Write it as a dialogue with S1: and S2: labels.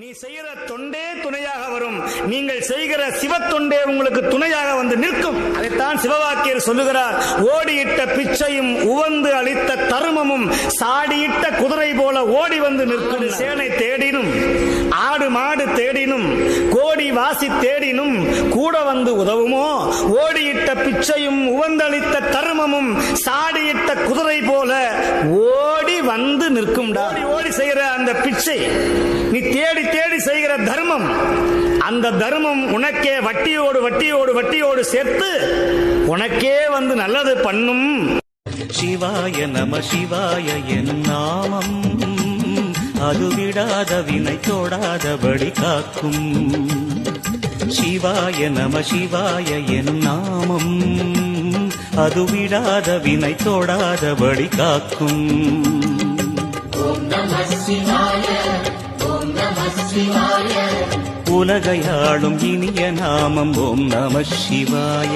S1: நீ செய்கிற தொண்டே துணையாக வரும். நீங்கள் செய்கிற சிவத்தொண்டே உங்களுக்கு துணையாக வந்து நிற்கும். அதைத்தான் சிவவாக்கியர் சொல்லுகிறார். ஓடியிட்ட பிச்சையும் உவந்து அளித்த தருமமும் சாடியிட்ட குதிரை போல ஓடி வந்து நிற்கும். சேனை தேடினும் ஆடு மாடு தேடினும் கோடி வாசி தேடினும் கூட வந்து உதவுமோ? ஓடியிட்ட பிச்சையும் உவந்தளித்த தருமமும் சாடியிட்ட குதிரை போல ஓடி வந்து நிற்கும்டா. ஓடி செய்கிற அந்த பிச்சை, நீ தேடி தேடி செய்கிற தர்மம், அந்த தர்மம் உனக்கே வட்டியோடு வட்டியோடு வட்டியோடு சேர்த்து உனக்கே வந்து நல்லது பண்ணும்.
S2: சிவாய நம சிவாய என் நாமம் அது விடாத வினை தோடாதபடி காக்கும். சிவாய நம சிவாய என் நாமம் அது விடாத வினை தோடாதபடி காக்கும். உலகையாளும் இனிய நாமம் ஓம் நம சிவாய.